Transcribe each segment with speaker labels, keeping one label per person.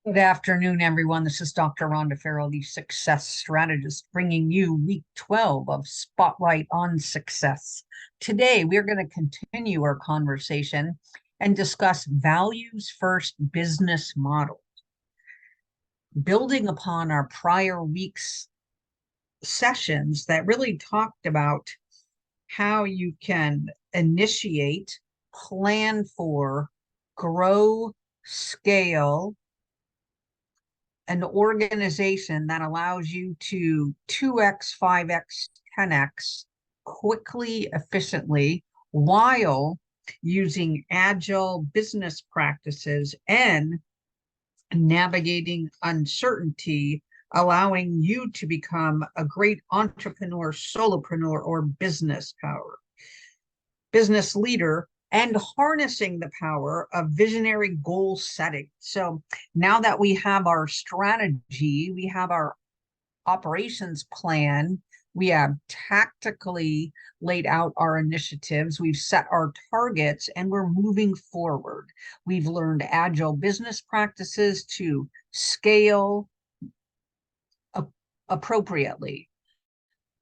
Speaker 1: Good afternoon, everyone. This is Dr. Rhonda Farrell, the success strategist, bringing you week 12 of Spotlight on Success. Today, we're going to continue our conversation and discuss values first business model. Building upon our prior week's sessions that really talked about how you can initiate, plan for, grow, scale, an organization that allows you to 2x, 5x, 10x quickly, efficiently, while using agile business practices and navigating uncertainty, allowing you to become a great entrepreneur, solopreneur, or business leader, and harnessing the power of visionary goal setting. So now that we have our strategy, we have our operations plan, we have tactically laid out our initiatives, we've set our targets, and we're moving forward. We've learned agile business practices to scale appropriately.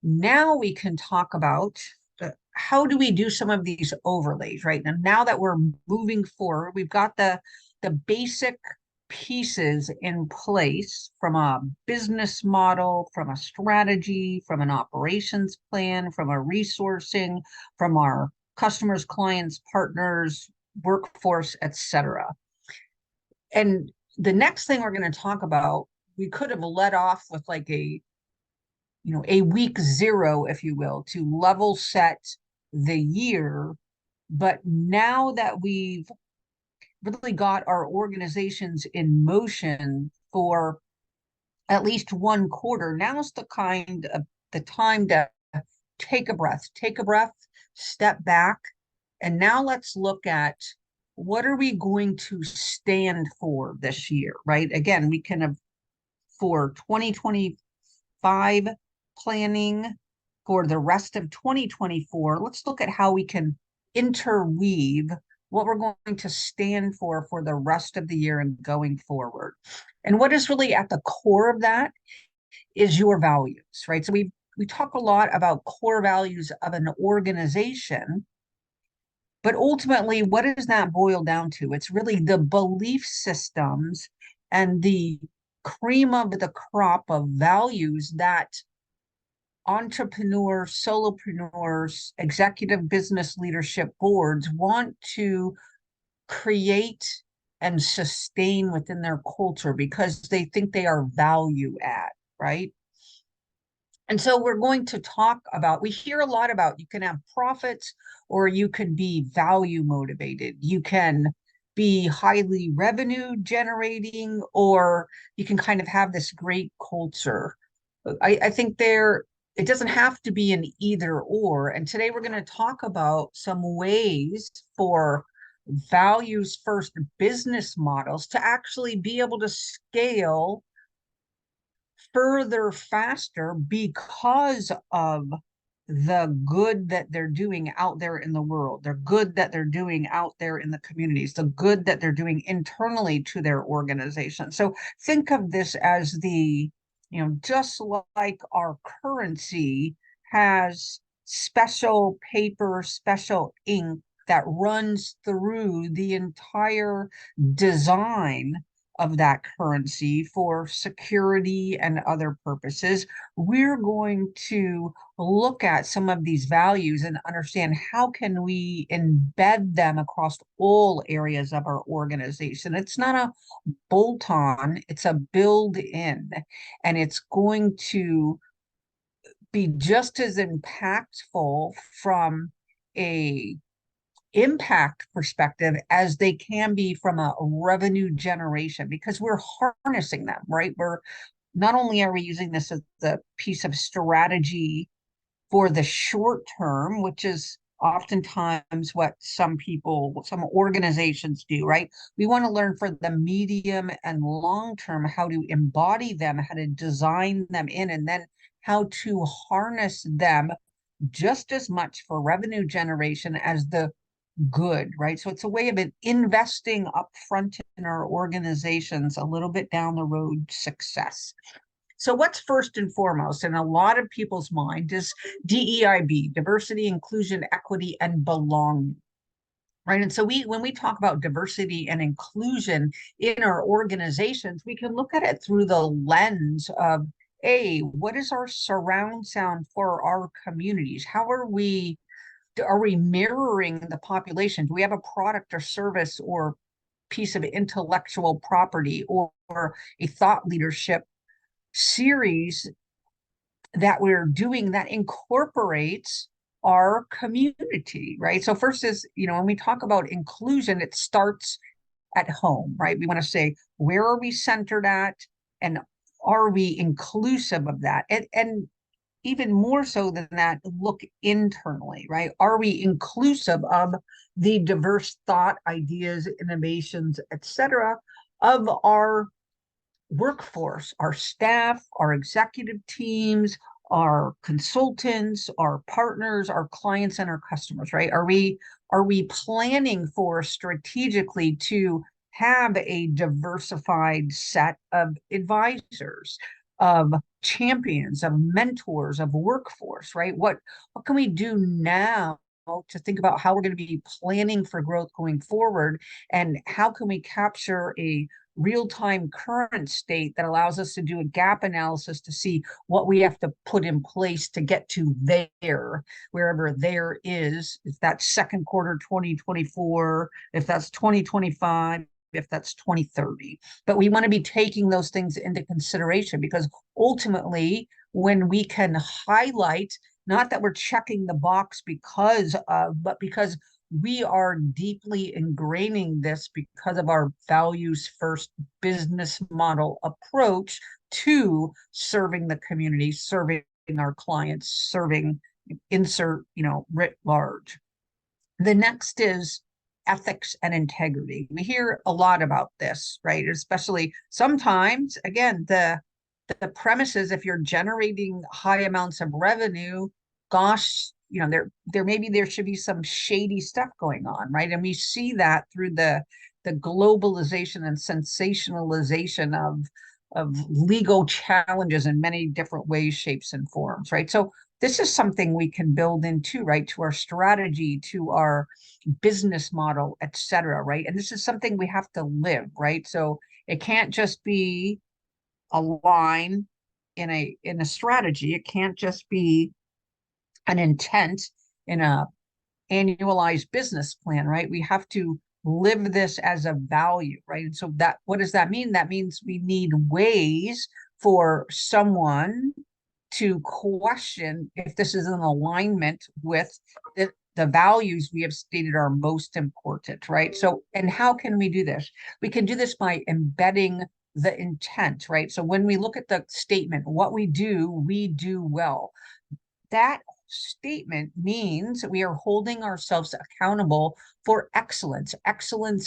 Speaker 1: Now we can talk about how do we do some of these overlays, right? And now that we're moving forward, we've got the basic pieces in place from a business model, from a strategy, from an operations plan, from a resourcing, from our customers, clients, partners, workforce, etc. And the next thing we're going to talk about, we could have led off with like a week zero, if you will, to level set the year. But now that we've really got our organizations in motion for at least one quarter, now's the time to take a breath, step back, and now let's look at what are we going to stand for this year, right? Again, we can have for 2025 planning for the rest of 2024, let's look at how we can interweave what we're going to stand for the rest of the year and going forward. And what is really at the core of that is your values, right? So we talk a lot about core values of an organization, but ultimately, what does that boil down to? It's really the belief systems and the cream of the crop of values that entrepreneurs, solopreneurs, executive business leadership boards want to create and sustain within their culture because they think they are value add, right? And so we're going to talk about, we hear a lot about you can have profits or you could be value motivated. You can be highly revenue generating, or you can kind of have this great culture. I think it doesn't have to be an either or. And today we're going to talk about some ways for values first business models to actually be able to scale further faster because of the good that they're doing out there in the world, the good that they're doing out there in the communities, the good that they're doing internally to their organization. So think of this as just like our currency has special paper, special ink that runs through the entire design of that currency for security and other purposes. We're going to look at some of these values and understand how can we embed them across all areas of our organization. It's not a bolt on, it's a build in, and it's going to be just as impactful from a impact perspective as they can be from a revenue generation, because we're harnessing them, right? We're not only are we using this as a piece of strategy for the short term, which is oftentimes what some organizations do, right? We want to learn for the medium and long term how to embody them, how to design them in, and then how to harness them just as much for revenue generation as the good, right? So it's a way of investing upfront in our organizations, a little bit down the road success. So what's first and foremost in a lot of people's mind is DEIB, diversity, inclusion, equity, and belonging. Right. And so when we talk about diversity and inclusion in our organizations, we can look at it through the lens of what is our surround sound for our communities? How are we mirroring the population? Do we have a product or service or piece of intellectual property or a thought leadership series that we're doing that incorporates our community, right? So first is, when we talk about inclusion, it starts at home, right? We want to say, where are we centered at? And are we inclusive of that? And even more so than that, look internally, right? Are we inclusive of the diverse thought, ideas, innovations, etc., of our workforce, our staff, our executive teams, our consultants, our partners, our clients, and our customers, right? Are we planning for strategically to have a diversified set of advisors, of champions, of mentors, of workforce, right? What can we do now to think about how we're going to be planning for growth going forward, and how can we capture a real-time current state that allows us to do a gap analysis to see what we have to put in place to get to there, wherever there is, if that's second quarter 2024, if that's 2025, if that's 2030. But we want to be taking those things into consideration, because ultimately, when we can highlight, not that we're checking the box but because we are deeply ingraining this because of our values first business model approach to serving the community, serving our clients, serving writ large. The next is ethics and integrity. We hear a lot about this, right? Especially sometimes, again, the premise is, if you're generating high amounts of revenue, gosh, there should be some shady stuff going on, right? And we see that through the globalization and sensationalization of legal challenges in many different ways, shapes, and forms, right? So this is something we can build into, right, to our strategy, to our business model, et cetera, right? And this is something we have to live, right? So it can't just be a line in a strategy. It can't just be an intent in a annualized business plan, right? We have to live this as a value, right? And so what does that mean? That means we need ways for someone to question if this is in alignment with the values we have stated are most important, right? So, and how can we do this? We can do this by embedding the intent, right? So when we look at the statement, what we do well, that statement means we are holding ourselves accountable for excellence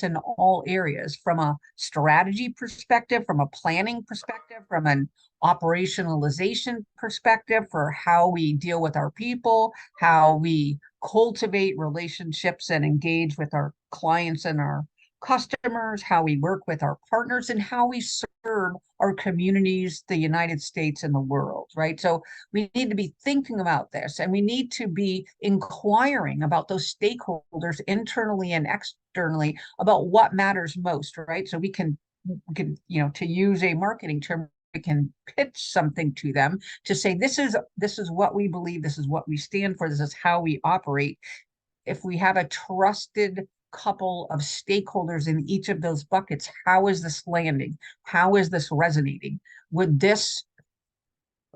Speaker 1: in all areas, from a strategy perspective, from a planning perspective, from an operationalization perspective, for how we deal with our people, how we cultivate relationships and engage with our clients and our customers, how we work with our partners, and how we serve our communities, the United States, and the world, right? So we need to be thinking about this, and we need to be inquiring about those stakeholders internally and externally about what matters most, right? So we can, to use a marketing term, we can pitch something to them to say, this is what we believe, this is what we stand for, this is how we operate. If we have a trusted couple of stakeholders in each of those buckets, how is this landing? How is this resonating? Would this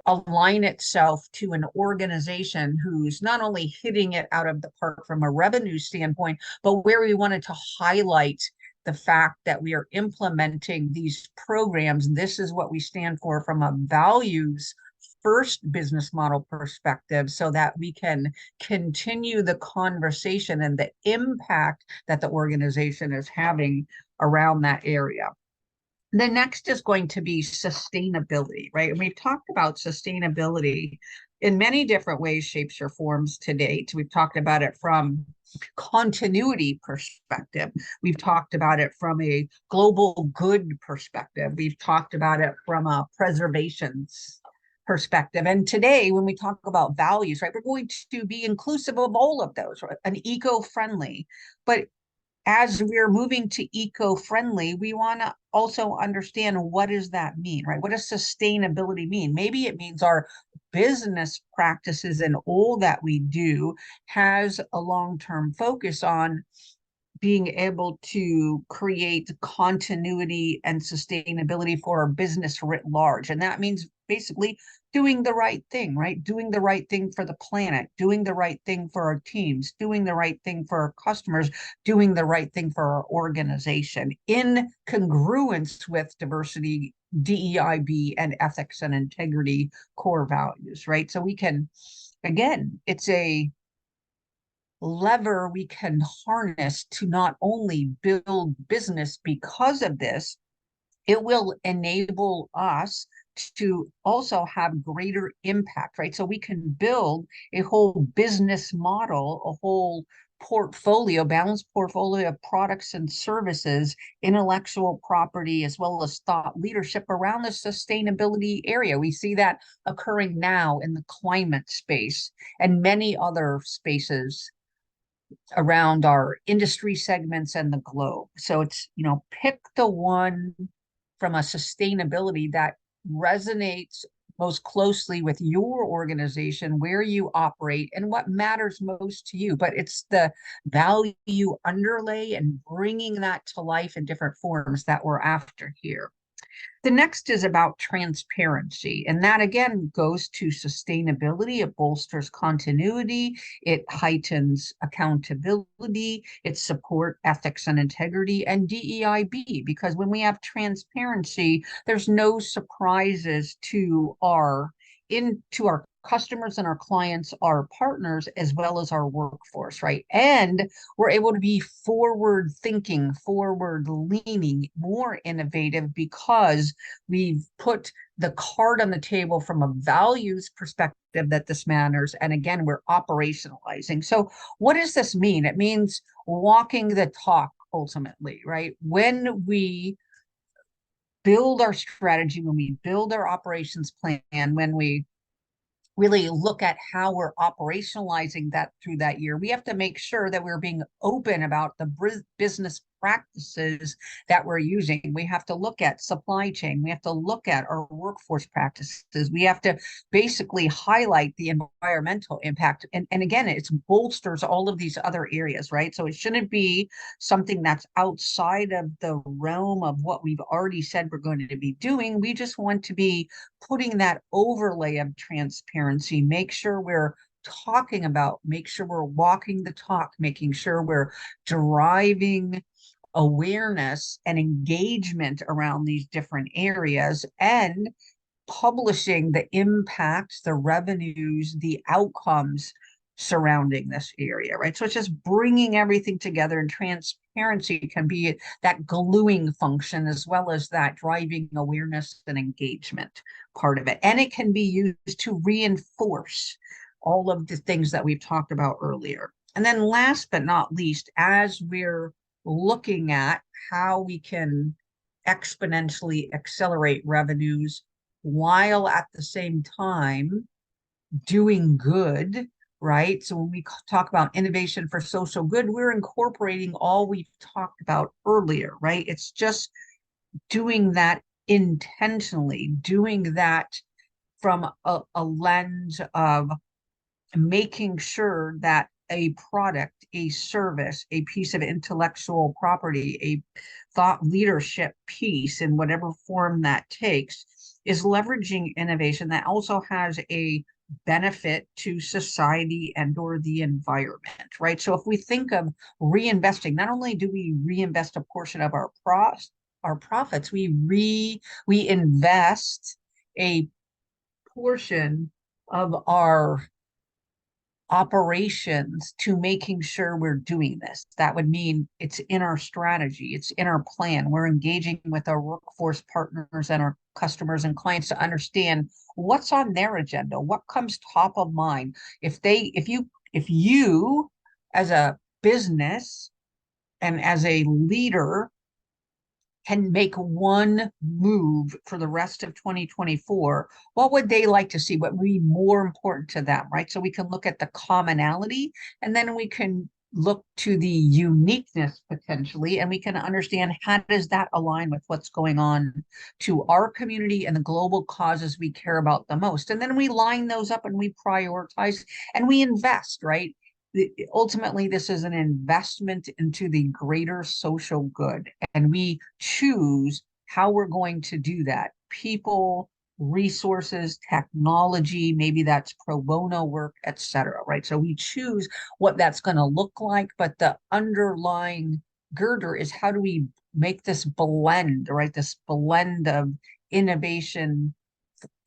Speaker 1: align itself to an organization who's not only hitting it out of the park from a revenue standpoint, but where we wanted to highlight the fact that we are implementing these programs? This is what we stand for from a values first business model perspective, so that we can continue the conversation and the impact that the organization is having around that area. The next is going to be sustainability, right? And we've talked about sustainability in many different ways, shapes, or forms to date. We've talked about it from continuity perspective. We've talked about it from a global good perspective. We've talked about it from a preservations perspective. And today, when we talk about values, right, we're going to be inclusive of all of those, right? An eco-friendly, but as we're moving to eco-friendly, we want to also understand, what does that mean, right? What does sustainability mean? Maybe it means our business practices and all that we do has a long-term focus on being able to create continuity and sustainability for our business writ large. And that means basically doing the right thing, right? Doing the right thing for the planet, doing the right thing for our teams, doing the right thing for our customers, doing the right thing for our organization in congruence with diversity, DEIB, and ethics and integrity core values, right? So we can, again, it's a lever we can harness to not only build business because of this, it will enable us to also have greater impact, right? So we can build a whole business model, a whole portfolio, balanced portfolio of products and services, intellectual property, as well as thought leadership around the sustainability area. We see that occurring now in the climate space and many other spaces around our industry segments and the globe. So it's, pick the one from a sustainability that resonates most closely with your organization, where you operate, and what matters most to you. But it's the value underlay and bringing that to life in different forms that we're after here. The next is about transparency, and that again goes to sustainability. It bolsters continuity, it heightens accountability, it support ethics and integrity, and DEIB, because when we have transparency, there's no surprises to our customers and our clients, our partners, as well as our workforce, right? And we're able to be forward thinking, forward leaning, more innovative, because we've put the card on the table from a values perspective that this matters. And again, we're operationalizing. So what does this mean? It means walking the talk ultimately, right? When we build our strategy, when we build our operations plan, when we really look at how we're operationalizing that through that year, we have to make sure that we're being open about the business practices that we're using. We have to look at supply chain. We have to look at our workforce practices. We have to basically highlight the environmental impact. And again, it bolsters all of these other areas, right? So it shouldn't be something that's outside of the realm of what we've already said we're going to be doing. We just want to be putting that overlay of transparency, make sure we're talking about, make sure we're walking the talk, making sure we're driving awareness and engagement around these different areas, and publishing the impacts, the revenues, the outcomes surrounding this area, right? So it's just bringing everything together, and transparency can be that gluing function as well as that driving awareness and engagement part of it. And it can be used to reinforce all of the things that we've talked about earlier. And then last but not least, as we're looking at how we can exponentially accelerate revenues while at the same time doing good, right? So when we talk about innovation for social good, we're incorporating all we've talked about earlier, right? It's just doing that intentionally, doing that from a lens of making sure that a product, a service, a piece of intellectual property, a thought leadership piece in whatever form that takes, is leveraging innovation that also has a benefit to society and or the environment, right? So if we think of reinvesting, not only do we reinvest a portion of our profits, we invest a portion of our operations to making sure we're doing this. That would mean it's in our strategy, it's in our plan. We're engaging with our workforce partners and our customers and clients to understand what's on their agenda, what comes top of mind. If you as a business and as a leader can make one move for the rest of 2024, what would they like to see? What would be more important to them, right? So we can look at the commonality and then we can look to the uniqueness potentially, and we can understand how does that align with what's going on to our community and the global causes we care about the most. And then we line those up and we prioritize and we invest, right? Ultimately, this is an investment into the greater social good, and we choose how we're going to do that. People, resources, technology, maybe that's pro bono work, etc. Right? So we choose what that's going to look like, but the underlying girder is how do we make this blend, right? This blend of innovation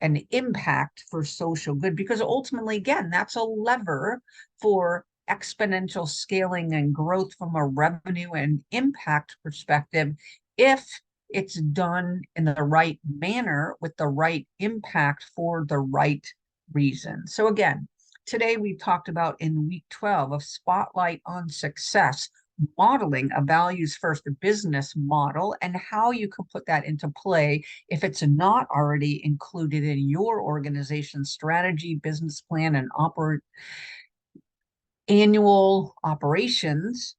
Speaker 1: and impact for social good, because ultimately, again, that's a lever for exponential scaling and growth from a revenue and impact perspective if it's done in the right manner with the right impact for the right reason. So again, today we talked about in week 12 of Spotlight on Success, modeling a values first business model and how you can put that into play if it's not already included in your organization's strategy, business plan, and annual operations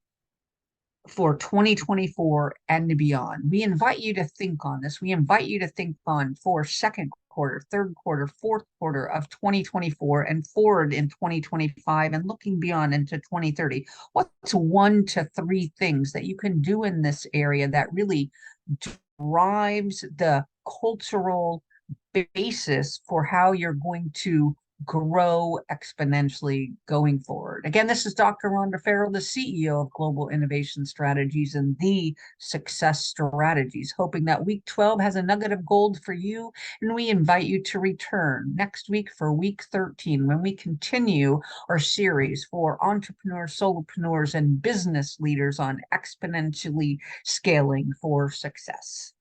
Speaker 1: for 2024 and beyond. We invite you to think on this. We invite you to think on for second quarter, third quarter, fourth quarter of 2024 and forward in 2025 and looking beyond into 2030. What's 1 to 3 things that you can do in this area that really drives the cultural basis for how you're going to grow exponentially going forward? Again, this is Dr. Rhonda Farrell, the CEO of Global Innovation Strategies and the Success Strategies, hoping that week 12 has a nugget of gold for you. And we invite you to return next week for week 13 when we continue our series for entrepreneurs, solopreneurs, and business leaders on exponentially scaling for success.